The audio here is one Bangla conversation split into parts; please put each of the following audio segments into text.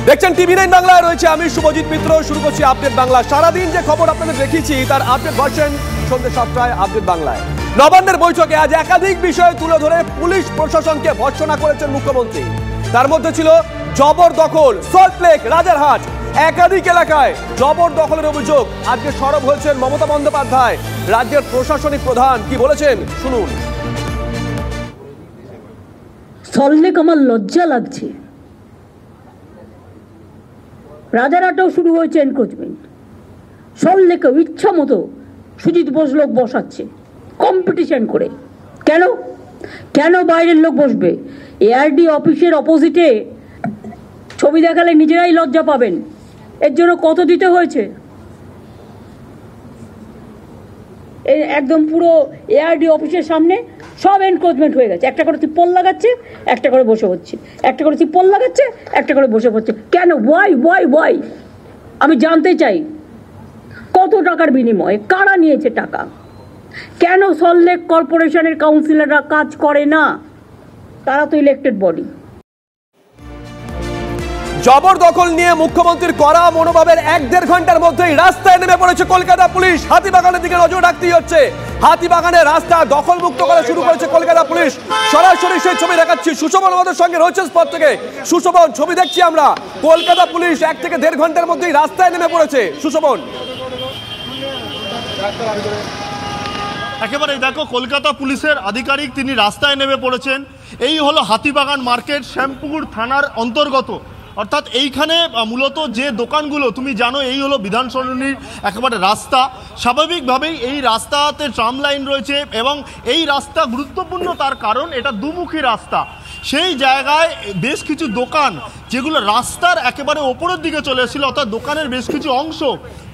দেখছেন টিভি9 বাংলায় রয়েছে আমি শুভজিৎ মিত্র। শুরু করছি আপডেট বাংলা। সারাদিন যে খবর আপনাদের দেখিয়েছি তার আপডেট ভার্সন সন্ধ্যে 7টায় আপডেট বাংলায়। নবান্নের বৈঠকে আজ একাধিক বিষয় তুলে ধরে পুলিশ প্রশাসনকে ভর্ৎসনা করেছেন মুখ্যমন্ত্রী। তার মধ্যে ছিল জবরদখল, সল্টলেক, রাজারহাট একাধিক এলাকায় জবরদখলের অভিযোগ। আজকে সরব হয়েছেন মমতা বন্দ্যোপাধ্যায়, রাজ্যের প্রশাসনিক প্রধান। কি বলেছেন শুনুন। সল্টলেক আমার লজ্জা লাগছে, রাজারহাটেও শুরু হয়েছে এনক্রোচমেন্ট। সল্টলেকেও ইচ্ছা মতো সুজিত বোস লোক বসাচ্ছে কম্পিটিশন করে। কেন কেন বাইরের লোক বসবে? এআরডি অফিসের অপোজিটে ছবি দেখালে নিজেরাই লজ্জা পাবেন। এর জন্য কত দিতে হয়েছে? একদম পুরো এআরডি অফিসের সামনে সব এনক্রোচমেন্ট হয়ে গেছে। একটা করে তিপ্পল লাগাচ্ছে, একটা করে বসে হচ্ছে, একটা করে তিপ্পল লাগাচ্ছে, একটা করে বসে হচ্ছে। কেন? ওয়াই? আমি জানতে চাই কত টাকার বিনিময়ে কারা নিয়েছে টাকা? কেন সল্টলেক কর্পোরেশনের কাউন্সিলররা কাজ করে না? তারা তো ইলেক্টেড বডি। জবরদখল নিয়ে মুখ্যমন্ত্রীর কড়া মনোভাবের 1-1.5 ঘন্টার মধ্যেই রাস্তায় নেমে পড়েছে কলকাতা পুলিশ। হাতিবাগানের দিকে নজর রাখতেই হচ্ছে। হাতিবাগানের রাস্তা দখলমুক্ত করা শুরু করেছে কলকাতা পুলিশ। সরাসরি সেই ছবি দেখাচ্ছি। সুশোভন আমাদের সঙ্গে রয়েছে স্পট থেকে। সুশোভন, ছবি দেখছি আমরা। কলকাতা পুলিশ 1 থেকে 1.5 ঘন্টার মধ্যেই রাস্তায় নেমে পড়েছে। সুশোভন, একেবারে দেখো কলকাতা পুলিশের আধিকারিক তিনি রাস্তায় নেমে পড়েছেন। এই হলো হাতিবাগান মার্কেট, শ্যামপুকুর থানার অন্তর্গত। অর্থাৎ এইখানে মূলত যে দোকানগুলো তুমি জানো, এই হলো বিধান সরণির একেবারে রাস্তা। স্বাভাবিকভাবেই এই রাস্তাতে ট্রাম লাইন রয়েছে এবং এই রাস্তা গুরুত্বপূর্ণ তার কারণ এটা দুমুখী রাস্তা। সেই জায়গায় বেশ কিছু দোকান যেগুলো রাস্তার একেবারে ওপরের দিকে চলে এসেছিল, অর্থাৎ দোকানের বেশ কিছু অংশ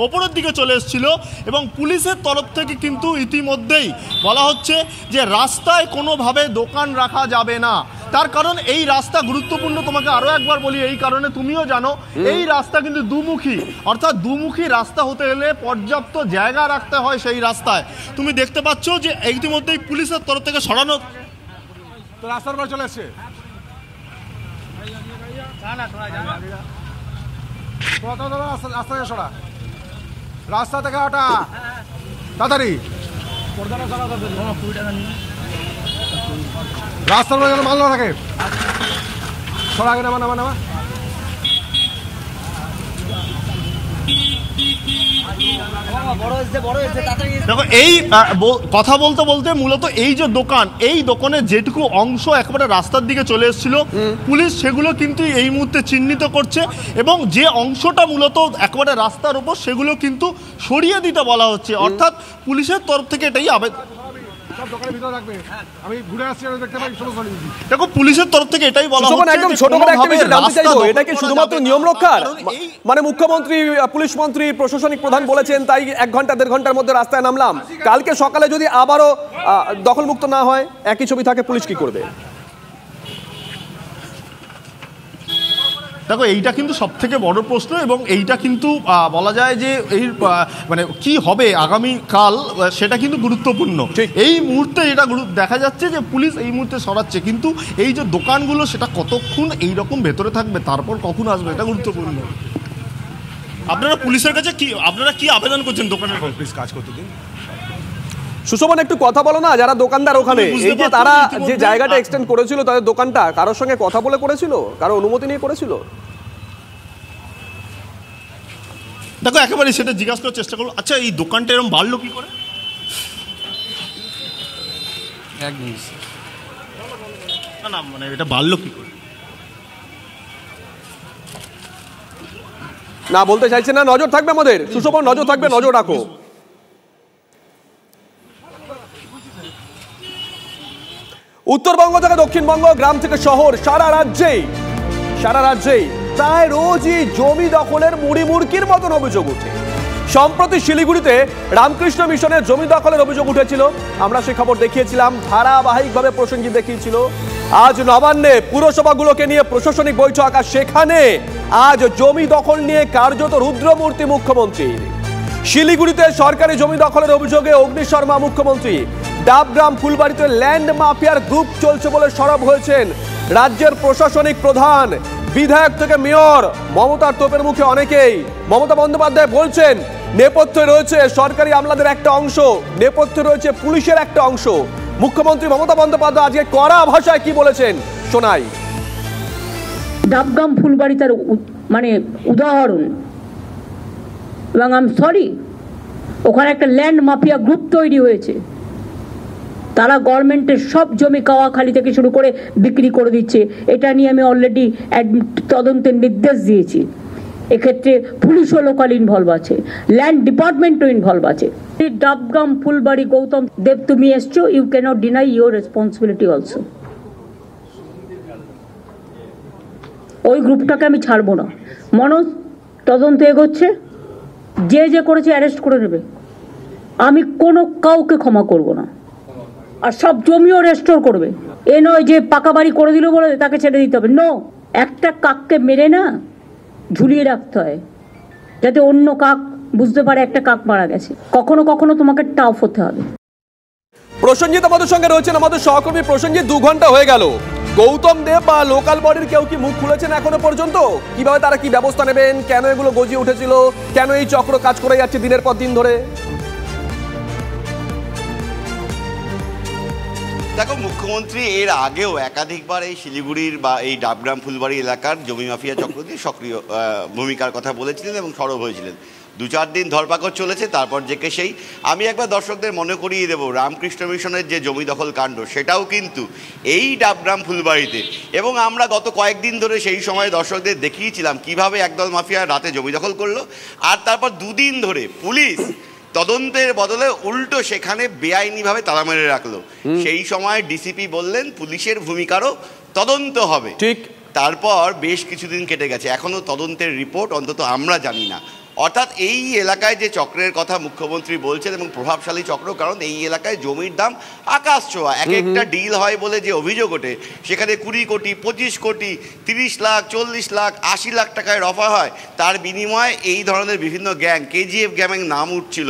ওপরের দিকে চলে এসেছিল এবং পুলিশের তরফ থেকে কিন্তু ইতিমধ্যেই বলা হচ্ছে যে রাস্তায় কোনোভাবে দোকান রাখা যাবে না। তার কারণ এই রাস্তা গুরুত্বপূর্ণ। তোমাকে আরো একবার বলি, এই কারণে তুমিও জানো এই রাস্তা কিন্তু দুমুখী, অর্থাৎ দুমুখী রাস্তা হতে গেলে পর্যাপ্ত জায়গা রাখতে হয় সেই রাস্তায়। তুমি দেখতে পাচ্ছ যে ইতিমধ্যেই পুলিশের তরফ থেকে সরানো তো রাস্তার পর চলে এসছে। রাস্তা থেকে ওটা তাড়াতাড়ি রাস্তার মধ্যে মাল না থাকে, সরা আগে নামা। দেখো এই কথা বলতে বলতে মূলত এই যে দোকান, এই দোকানের যেটুকু অংশ একেবারে রাস্তার দিকে চলে এসেছিল পুলিশ সেগুলো কিন্তু এই মুহূর্তে চিহ্নিত করছে এবং যে অংশটা মূলত একেবারে রাস্তার উপর সেগুলো কিন্তু সরিয়ে দিতে বলা হচ্ছে। অর্থাৎ পুলিশের তরফ থেকে এটাই দেখো পুলিশের তরফ থেকে এটাই বলা হচ্ছে। একদম ছোট করে একটা বিষয় জানতে চাইবো, এটা কি শুধুমাত্র নিয়ম রক্ষার? মানে মুখ্যমন্ত্রী, পুলিশ মন্ত্রী, প্রশাসনিক প্রধান বলেছেন তাই 1-1.5 ঘন্টার মধ্যে রাস্তায় নামলাম। কালকে সকালে যদি আবারও দখলমুক্ত না হয়, একই ছবি থাকে, পুলিশ কি করবে? দেখো এইটা কিন্তু সব থেকে বড় প্রশ্ন এবং এইটা কিন্তু বলা যায় যে এই মানে কি হবে আগামীকাল সেটা কিন্তু গুরুত্বপূর্ণ। এই মুহূর্তে যেটা দেখা যাচ্ছে যে পুলিশ এই মুহূর্তে সরাচ্ছে, কিন্তু এই যে দোকানগুলো সেটা কতক্ষণ এইরকম ভেতরে থাকবে, তারপর কখন আসবে, এটা গুরুত্বপূর্ণ। আপনারা পুলিশের কাছে আপনারা কি আবেদন করছেন দোকানের প্লিজ কাজ করতে দিন? সুশোভন, একটু কথা বলো না। যারা দোকানদার ওখানে, এই যে তারা যে জায়গাটা এক্সটেন্ড করেছিল তাদের দোকানটা, কারোর সঙ্গে কথা বলে করেছিল? কারো অনুমতি নিয়ে করেছিল? দেখো একেবারে সেটা জিজ্ঞাসা করার চেষ্টা করলো। আচ্ছা, এই দোকানটা এরকম বাড়লো কি করে? না মানে এটা বাড়লো কি করে না বলতে চাইছে না। নজর থাকবে আমাদের সুশোভন, নজর থাকবে, নজর রাখো। উত্তরবঙ্গ থেকে দক্ষিণবঙ্গ, গ্রাম থেকে শহর, সারা রাজ্যেই প্রায় রোজই জমি দখলের মুড়িমুড়কির মতন অভিযোগ উঠে। সম্প্রতি শিলিগুড়িতে রামকৃষ্ণ মিশনের জমি দখলের অভিযোগ উঠেছিল। আমরা সেই খবর দেখিয়েছিলাম, ধারাবাহিকভাবে প্রসঙ্গিত দেখিয়েছিল। আজ নবান্নে পুরসভাগুলোকে নিয়ে প্রশাসনিক বৈঠক, আর সেখানে আজ জমি দখল নিয়ে কার্যত রুদ্রমূর্তি মুখ্যমন্ত্রীর। শিলিগুড়িতে সরকারি জমি দখলের অভিযোগে অগ্নিশর্মা মুখ্যমন্ত্রী। ডাবগ্রাম ফুলবাড়িতে ল্যান্ড মাফিয়ার গ্রুপ চলছে বলে সরব হয়েছেন রাজ্যের প্রশাসনিক প্রধান। বিধায়ক থেকে মেয়র, মমতার তোপের মুখে অনেকেই। মমতা বন্দ্যোপাধ্যায় বলছেন নেপথ্যে রয়েছে সরকারি আমলাদের একটা অংশ, নেপথ্যে রয়েছে পুলিশের একটা অংশ। মুখ্যমন্ত্রী মমতা বন্দ্যোপাধ্যায় আজকে কড়া ভাষায় কি বলেছেন শোনাই। ডাবগ্রাম ফুলবাড়ি তার মানে উদাহরণ, এবং আই এম সরি, ওখানে একটা ল্যান্ড মাফিয়া গ্রুপ তৈরি হয়েছে। তারা গভর্নমেন্টের সব জমি কাওয়াখালি থেকে শুরু করে বিক্রি করে দিচ্ছে। এটা নিয়ে আমি অলরেডি তদন্তের নির্দেশ দিয়েছি। এক্ষেত্রে পুলিশও লোকাল ইনভলভ আছে, ল্যান্ড ডিপার্টমেন্টও ইনভলভ আছে। ডাবগ্রাম ফুলবাড়ি গৌতম দেব, তুমি এসছো, you cannot deny your responsibility also. ওই গ্রুপটাকে আমি ছাড়বো না। মনোজ, তদন্ত এগোচ্ছে, যে যে করেছে অ্যারেস্ট করে নেবে। আমি কোনো কাউকে ক্ষমা করব না, আর সব জমিও রেস্টোর করবে। এ নয় যে পাকা বাড়ি করে দিল বলে তাকে ছেড়ে দিতে হবে। নো, একটা কাককে মেরে না ঝুলিয়ে রাখতে হয়, যাতে অন্য কাক বুঝতে পারে একটা কাক মারা গেছে। কখনো কখনো তোমাকে টাফ হতে হবে। প্রসেনজিৎ আমাদের সঙ্গে রয়েছেন, আমাদের সহকর্মী প্রসেনজিৎ। 2 ঘন্টা হয়ে গেল, গৌতম দেব বা লোকাল বডির কেউ কি মুখ খুলেছেন এখনো পর্যন্ত? কিভাবে তারা কি ব্যবস্থা নেবেন, কেন এগুলো গজিয়ে উঠেছিল, কেন এই চক্র কাজ করে যাচ্ছে দিনের পর দিন ধরে? দেখো, মুখ্যমন্ত্রী এর আগেও একাধিকবার এই শিলিগুড়ির বা এই ডাবগ্রাম ফুলবাড়ি এলাকার জমি মাফিয়া চক্র দিয়ে সক্রিয় ভূমিকার কথা বলেছিলেন এবং সরব হয়েছিলেন। 2-4 দিন ধরপাকড় চলেছে, তারপর যে সেই আমি একবার দর্শকদের মনে করিয়ে দেবো, রামকৃষ্ণ মিশনের যে জমি দখল কাণ্ড সেটাও কিন্তু এই ডাবগ্রাম ফুলবাড়িতে। এবং আমরা গত কয়েকদিন ধরে সেই সময় দর্শকদের দেখিয়েছিলাম কিভাবে একদল মাফিয়া রাতে জমি দখল করলো, আর তারপর 2 দিন ধরে পুলিশ তদন্তের বদলে উল্টো সেখানে বেআইনিভাবে তালা মেরে রাখলো। সেই সময় ডিসিপি বললেন পুলিশের ভূমিকারও তদন্ত হবে। ঠিক, তারপর বেশ কিছুদিন কেটে গেছে, এখনো তদন্তের রিপোর্ট অন্তত আমরা জানি না। অর্থাৎ এই এলাকায় যে চক্রের কথা মুখ্যমন্ত্রী বলছেন, এবং প্রভাবশালী চক্র, কারণ এই এলাকায় জমির দাম আকাশ ছোঁয়া। এক একটা ডিল হয় বলে যে অভিযোগ ওঠে, সেখানে 20 কোটি, 25 কোটি, 30 লাখ, 40 লাখ, 80 লাখ টাকায় রফা হয়। তার বিনিময়ে এই ধরনের বিভিন্ন গ্যাং, কেজিএফ গ্যাং নাম উঠছিল।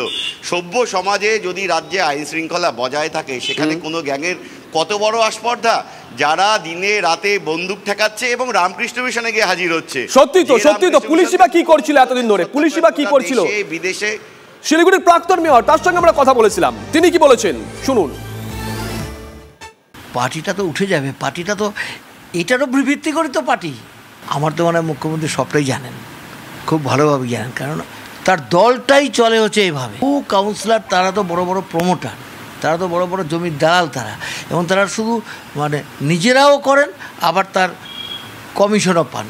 সভ্য সমাজে যদি রাজ্যে আইন শৃঙ্খলা বজায় থাকে, সেখানে কোনো গ্যাংয়ের কত বড় আস্পর্ধা, যারা দিনে রাতে বন্দুক ঠেকাচ্ছে এবং রামকৃষ্ণ মিশনে গিয়ে হাজির হচ্ছে। সত্যি তো পুলিশই বা কি করছিল এতদিন ধরে, পুলিশই বা কি করছিল বিদেশে? শিলিগুড়ির প্রাক্তন মেয়র, তার সঙ্গে আমরা কথা বলেছিলাম, তিনি কি বলেছেন শুনুন। পার্টিটা তো উঠে যাবে, পার্টিটা তো এটারও ভিত্তি করে তো পার্টি। আমার তো মনে হয় মুখ্যমন্ত্রী সবটাই জানেন, খুব ভালোভাবে জানেন, কারণ তার দলটাই চলে হচ্ছে এইভাবে। ও কাউন্সিলর, তারা তো বড় বড় প্রমোটার, তারা তো বড় বড় জমির দালাল তারা, এবং তারা শুধু মানে নিজেরাও করেন, আবার তার কমিশনও পান।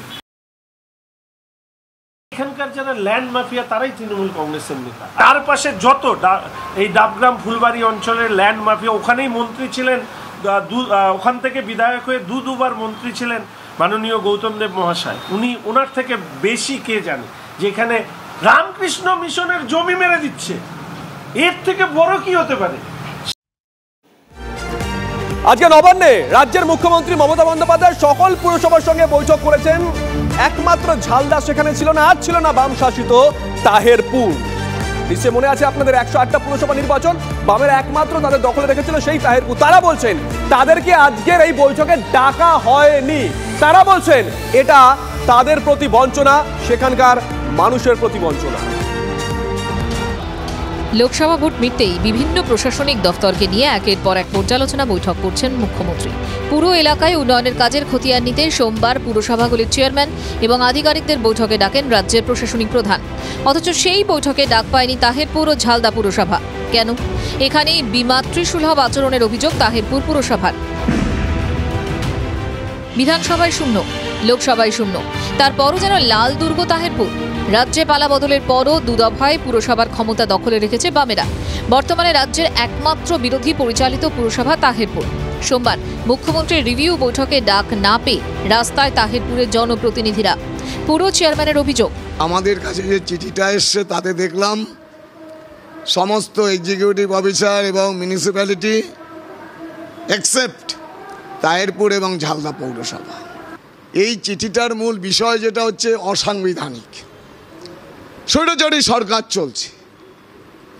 এখানকার যারা ল্যান্ড মাফিয়া তারাই তৃণমূল কংগ্রেসের নেতা। তার পাশে যত এই ডাবগ্রাম ফুলবাড়ি অঞ্চলের ল্যান্ড মাফিয়া, ওখানেই মন্ত্রী ছিলেন, ওখান থেকে বিধায়ক হয়ে 2-2বার মন্ত্রী ছিলেন মাননীয় গৌতম দেব মহাশয়। ওনার থেকে বেশি কে জানে যে এখানে রামকৃষ্ণ মিশনের জমি মেরে দিচ্ছে, এর থেকে বড় কি হতে পারে? আজকে নবান্নে রাজ্যের মুখ্যমন্ত্রী মমতা বন্দ্যোপাধ্যায় সকল পুরসভার সঙ্গে বৈঠক করেছেন। একমাত্র ঝালদা সেখানে ছিল না, আজ ছিল না বাম শাসিত তাহেরপুর। নিশ্চয় মনে আছে আপনাদের 108টা পুরসভা নির্বাচন বামের একমাত্র তাদের দখলে রেখেছিল সেই তাহেরপুর। তারা বলছেন তাদেরকে আজকের এই বৈঠকে ডাকা হয়নি। তারা বলছেন এটা তাদের প্রতি বঞ্চনা, সেখানকার মানুষের প্রতি বঞ্চনা। লোকসভা ভোট মিটতেই বিভিন্ন প্রশাসনিক দফতরকে নিয়ে একের পর এক পর্যালোচনা বৈঠক করছেন মুখ্যমন্ত্রী। পুরো এলাকায় উন্নয়নের কাজের খতিয়ান নিতে সোমবার পুরসভাগুলির চেয়ারম্যান এবং আধিকারিকদের বৈঠকে ডাকেন রাজ্যের প্রশাসনিক প্রধান। অথচ সেই বৈঠকে ডাক পায়নি তাহেরপুর ও ঝালদা পুরসভা। কেন? এখানেই বিমাতৃসুলভ আচরণের অভিযোগ তাহেরপুর পুরসভার। বিধানসভায় শূন্য, লোকসভায় শূন্য, তারপরও যেন লাল দুর্গ তাহেরপুর। রাজ্যে পালা বদলের পরও 2 দফায় পুরসভার ক্ষমতা দখলে রেখেছে বামেরা। বর্তমানে রাজ্যের একমাত্র বিরোধী পরিচালিত পুরসভা তাহেরপুর। সোমবার মুখ্যমন্ত্রীর রিভিউ বৈঠকে ডাক না পেয়ে রাস্তায় তাহেরপুরের জনপ্রতিনিধিরা। পুরো চেয়ারম্যানের অভিযোগ, আমাদের কাছে যে চিঠিটা এসছে তাতে দেখলাম সমস্ত এক্সিকিউটিভ অফিসার এবং মিউনিসিপ্যালিটি এক্সেপ্ট তাহেরপুর এবং ঝালদা পৌরসভা, এই চিঠিটার মূল বিষয় যেটা হচ্ছে অসাংবিধানিক, স্বৈরাচারী সরকার চলছে।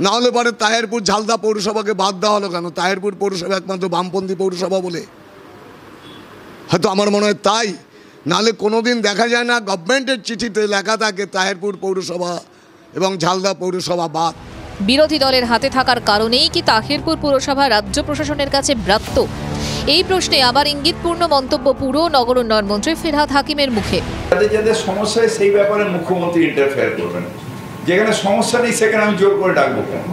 না হলে পরে তাহেরপুর ঝালদা পৌরসভাকে বাদ দেওয়া হলো কেন? তাহেরপুর পৌরসভা একমাত্র বামপন্থী পৌরসভা বলে, হয়তো আমার মনে হয় তাই নাহলে কোনোদিন দেখা যায় না গভর্নমেন্টের চিঠিতে লেখা থাকে তাহেরপুর পৌরসভা এবং ঝালদা পৌরসভা বাদ। বিরোধী দলের হাতে থাকার কারণেই কি তাহিরপুর পুরসভা রাজ্য প্রশাসনের কাছে ব্রাত্য? এই প্রশ্নে আবার ইঙ্গিতপূর্ণ মন্তব্য পুর নগর উন্নয়ন মন্ত্রী ফিরহাদ হাকিমের মুখে। যাদের সমস্যা সেই ব্যাপারে মুখ্যমন্ত্রী ইন্টারফেয়ার করবেন, যেখানে সমস্যা নেই সেখানে আমি জোর করে ডাকবো কেন?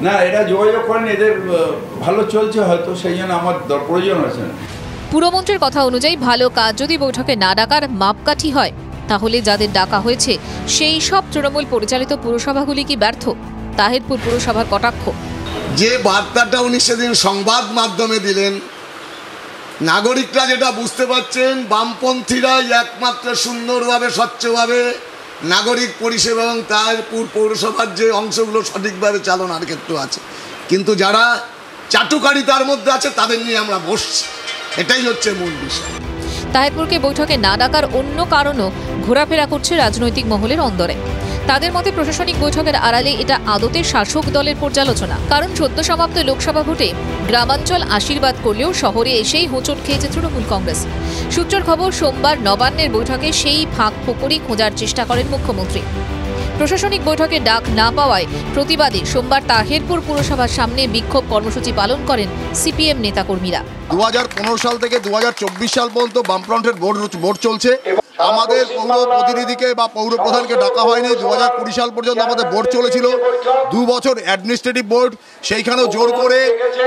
না, এরা যোগাযোগ করেন, এদের ভালো চলছে হয়তো, সেই জন্য আমার প্রয়োজন হয়েছে না। পুরমন্ত্রীর কথা অনুযায়ী ভালো কাজ যদি বৈঠকে না ডাকার মাপকাঠি হয়, তাহলে যাদের ডাকা হয়েছে সেই সব তৃণমূল পরিচালিত পুরসভাগুলি কি ব্যর্থ? তাহিরপুর পুরসভার কটাক্ষ। যে বার্তাটা উনি সেদিন সংবাদ মাধ্যমে দিলেন, নাগরিকরা যেটা বুঝতে পারছেন, বামপন্থীরা একমাত্র সুন্দরভাবে স্বচ্ছভাবে নাগরিক পরিষেবা এবং তাহিরপুর পৌরসভার যে অংশগুলো সঠিকভাবে চালনার ক্ষেত্রে আছে, কিন্তু যারা চাটুকারিতার মধ্যে আছে তাদের নিয়ে আমরা বসছি, এটাই হচ্ছে মূল বিষয়। তাহিরপুরকে বৈঠকে না ডাকার অন্য কারণও ঘোরাফেরা করছে রাজনৈতিক মহলের অন্দরে। তাদের মতে প্রশাসনিক বৈঠকের আড়ালে এটা আদতে শাসক দলের পর্যালোচনা। কারণ সদ্য সমাপ্ত লোকসভা ভোটে গ্রামাঞ্চল আশীর্বাদ করলেও শহরে এসেই হোঁচট খেয়েছে তৃণমূল কংগ্রেস। সূত্রের খবর, সোমবার নবান্নের বৈঠকে সেই ফাঁক ফোকরই খোঁজার চেষ্টা করেন মুখ্যমন্ত্রী। প্রশাসনিক বৈঠকে ডাক না পাওয়ায় প্রতিবাদে সোমবার তাহিরপুর পুরসভার সামনে বিক্ষোভ কর্মসূচি পালন করেন সিপিএম নেতাকর্মীরা। 2015 সাল থেকে 2024 সাল পর্যন্ত বামফ্রন্টের ভোট চলছে। আমাদের পৌর প্রতিনিধিকে বা পৌর প্রধানকে ডাকা হয়নি। 2020 সাল পর্যন্ত আমাদের ভোট চলেছিল। 2 বছর অ্যাডমিনিস্ট্রেটিভ বোর্ড, সেইখানেও জোর করে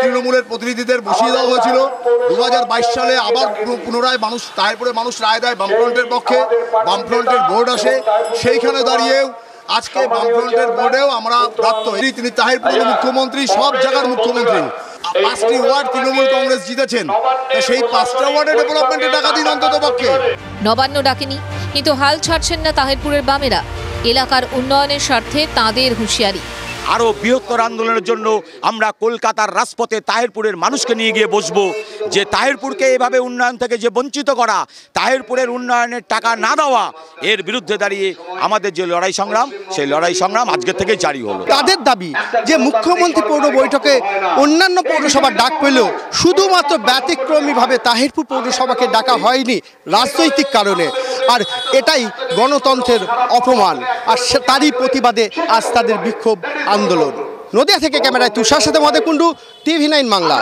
তৃণমূলের প্রতিনিধিদের বসিয়ে দেওয়া হয়েছিল। 2022 সালে আবার পুনরায় তারপরে মানুষ রায় দেয় বামফ্রন্টের পক্ষে, বামফ্রন্টের ভোট আসে। সেইখানে দাঁড়িয়েও আজকে বামফ্রন্টের বোর্ডেও আমরা প্রাপ্ত। তিনি তাহিরপুরের মুখ্যমন্ত্রী, সব জায়গার মুখ্যমন্ত্রী। 5টি ওয়ার্ড তৃণমূল কংগ্রেস জিতেছেন, সেই 5টা ওয়ার্ডের ডেভেলপমেন্টে টাকা দিন অন্তত পক্ষে। নবান্ন ডাকেনি, কিন্তু হাল ছাড়ছেন না তাহিরপুরের বামেরা। এলাকার উন্নয়নের স্বার্থে তাঁদের হুঁশিয়ারি। আরও বৃহত্তর আন্দোলনের জন্য আমরা কলকাতার রাজপথে তাহিরপুরের মানুষকে নিয়ে গিয়ে বসবো, যে তাহিরপুরকে এভাবে উন্নয়ন থেকে যে বঞ্চিত করা, তাহিরপুরের উন্নয়নের টাকা না দেওয়া, এর বিরুদ্ধে দাঁড়িয়ে আমাদের যে লড়াই সংগ্রাম, সেই লড়াই সংগ্রাম আজকে থেকে জারি হলো। তাদের দাবি যে মুখ্যমন্ত্রী পৌর বৈঠকে অন্যান্য পৌরসভার ডাক পেলেও শুধুমাত্র ব্যতিক্রমীভাবে তাহিরপুর পৌরসভাকে ডাকা হয়নি রাজনৈতিক কারণে, আর এটাই গণতন্ত্রের অপমান। আর তারই প্রতিবাদে আজ তাদের বিক্ষোভ আন্দোলন। নদিয়া থেকে ক্যামেরায় তুষার সাথে মদে কুণ্ডু, TV9 বাংলা।